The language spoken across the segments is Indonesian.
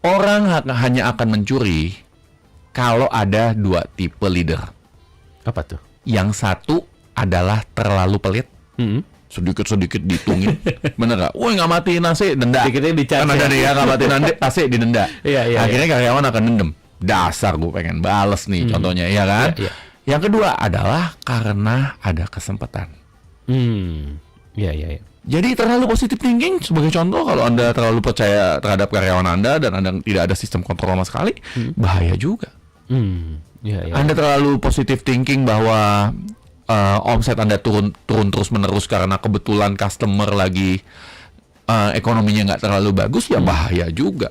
Orang hanya akan mencuri kalau ada dua tipe leader. Apa tuh? Yang satu adalah terlalu pelit. Sedikit-sedikit dihitungin. Bener gak? Woi, nggak matiin AC, denda. Dikitnya dicas. Kan ada dia nggak matiin AC, didenda. Iya. Akhirnya karyawan akan dendam. Dasar, gue pengen bales nih contohnya, ya kan? Iya. Yang kedua adalah karena ada kesempatan. Iya. Jadi terlalu positive thinking sebagai contoh, kalau Anda terlalu percaya terhadap karyawan Anda dan Anda tidak ada sistem kontrol sama sekali, bahaya juga. Iya. Anda terlalu positive thinking bahwa omset Anda turun terus menerus karena kebetulan customer lagi ekonominya nggak terlalu bagus, ya bahaya juga.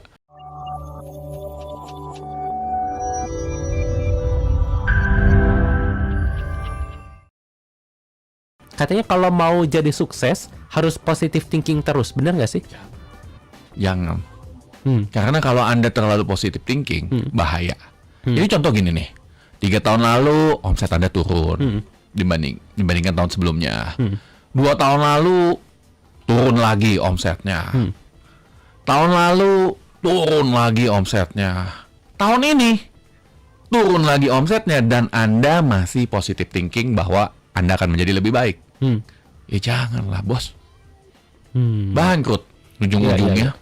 Katanya kalau mau jadi sukses harus positive thinking terus, benar nggak sih? Jangan. Karena kalau Anda terlalu positive thinking, bahaya. Jadi contoh gini nih, 3 tahun lalu omset Anda turun dibandingkan tahun sebelumnya. 2 tahun lalu turun lagi omsetnya. Tahun lalu turun lagi omsetnya. Tahun ini turun lagi omsetnya dan Anda masih positive thinking bahwa Anda akan menjadi lebih baik. Ya janganlah, bos. Bangkrut ujung-ujungnya.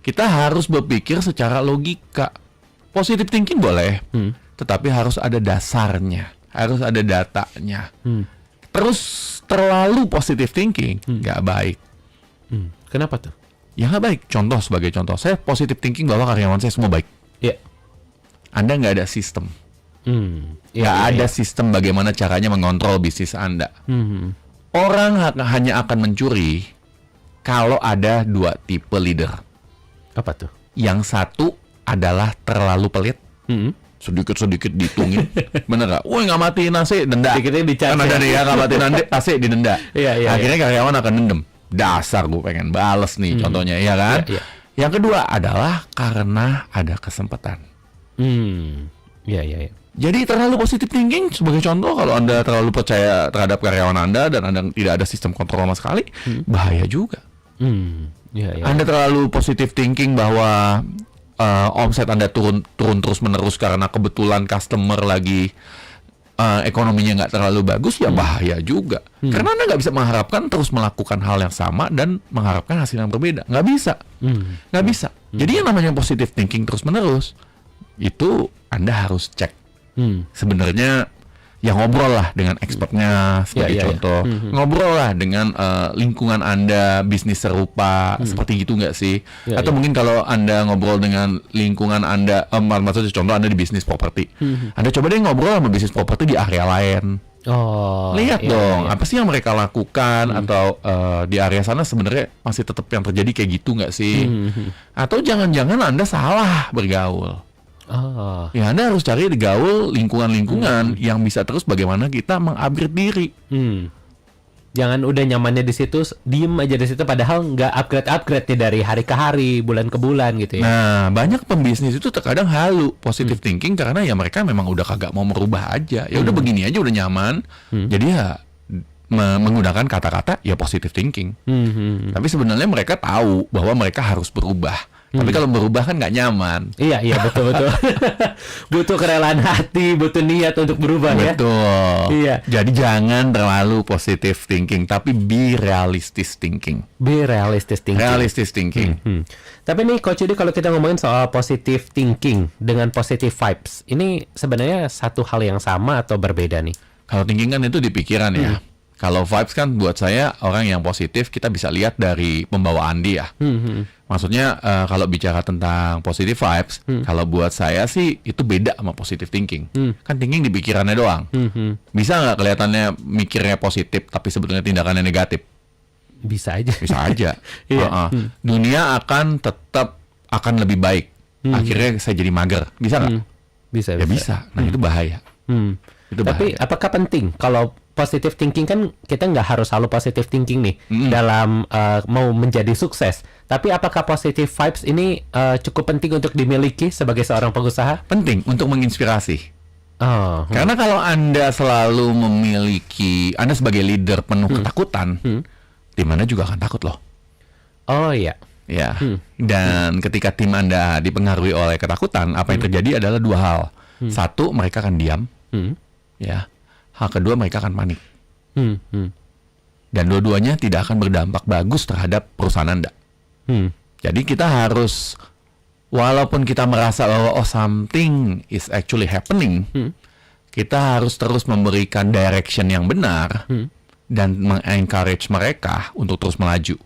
Kita harus berpikir secara logika. Positive thinking boleh, tetapi harus ada dasarnya, harus ada datanya. Terus terlalu positive thinking nggak baik. Kenapa tuh? Ya nggak baik. Sebagai contoh, saya positive thinking bahwa karyawan saya semua baik. Iya. Anda nggak ada sistem. Nggak ada sistem bagaimana caranya mengontrol bisnis Anda. Orang hanya akan mencuri kalau ada dua tipe leader. Apa tuh? Yang satu adalah terlalu pelit. Sedikit-sedikit dihitungin. Bener gak? Woi, nggak matiin AC, denda. Dikitnya dicas. Kan ada dia nggak matiin AC, didenda. Iya. Akhirnya karyawan akan dendam. Dasar, gue pengen bales nih contohnya, ya kan? Iya. Yang kedua adalah karena ada kesempatan. Iya. Jadi terlalu positive thinking sebagai contoh, kalau Anda terlalu percaya terhadap karyawan Anda dan Anda tidak ada sistem kontrol sama sekali, bahaya juga. Iya. Anda terlalu positive thinking bahwa omset Anda turun terus menerus karena kebetulan customer lagi ekonominya nggak terlalu bagus, ya bahaya juga. Karena Anda nggak bisa mengharapkan terus melakukan hal yang sama dan mengharapkan hasil yang berbeda. Nggak bisa. Nggak bisa. Jadi yang namanya positive thinking terus menerus, itu Anda harus cek. Sebenarnya ya ngobrol lah dengan expertnya sebagai contoh. Ngobrol lah dengan lingkungan Anda, bisnis serupa seperti gitu nggak sih? Atau mungkin kalau Anda ngobrol dengan lingkungan Anda, maksudnya contoh Anda di bisnis properti, Anda coba deh ngobrol sama bisnis properti di area lain. Lihat dong, apa sih yang mereka lakukan, atau di area sana sebenarnya masih tetap yang terjadi kayak gitu nggak sih? Atau jangan-jangan Anda salah bergaul. Ya Anda harus cari gaul lingkungan-lingkungan yang bisa terus bagaimana kita meng-upgrade diri. Jangan udah nyamannya di situ, diem aja di situ, padahal nggak upgrade nih dari hari ke hari, bulan ke bulan gitu ya. Nah, banyak pembisnis itu terkadang halu positive thinking karena ya mereka memang udah kagak mau merubah aja. Ya udah begini aja udah nyaman. Jadi ya menggunakan kata-kata ya positive thinking. Tapi sebenarnya mereka tahu bahwa mereka harus berubah. Tapi kalau berubah kan nggak nyaman. Iya betul. Butuh kerelaan hati, butuh niat untuk berubah. Betul. Ya. Iya. Jadi jangan terlalu positive thinking, tapi be realistic thinking. Be realistic thinking. Realistic thinking. Tapi nih Coach Yudi, kalau kita ngomongin soal positive thinking dengan positive vibes, ini sebenarnya satu hal yang sama atau berbeda nih? Kalau thinking kan itu di pikiran ya. Kalau vibes kan buat saya orang yang positif kita bisa lihat dari pembawaan dia. Maksudnya kalau bicara tentang positive vibes, kalau buat saya sih itu beda sama positive thinking. Kan thinking di pikirannya doang. Bisa nggak kelihatannya mikirnya positif tapi sebetulnya tindakannya negatif? Bisa aja. Bisa aja. Dunia akan lebih baik. Akhirnya saya jadi mager. Bisa nggak? Bisa. Ya bisa. Nah itu bahaya. Itu Tapi bahaya. apakah penting kalau positive thinking, kan kita nggak harus selalu positive thinking nih dalam mau menjadi sukses. Tapi apakah positive vibes ini cukup penting untuk dimiliki sebagai seorang pengusaha? Penting untuk menginspirasi. Karena kalau Anda selalu memiliki, Anda sebagai leader penuh ketakutan, di mana juga akan takut loh. Oh iya. Ya, dan ketika tim Anda dipengaruhi oleh ketakutan, apa yang terjadi adalah dua hal. Satu, mereka akan diam. Ya. Hal kedua, mereka akan panik. Dan dua-duanya tidak akan berdampak bagus terhadap perusahaan Anda. Jadi kita harus, walaupun kita merasa bahwa something is actually happening, kita harus terus memberikan direction yang benar dan mengencourage mereka untuk terus melaju.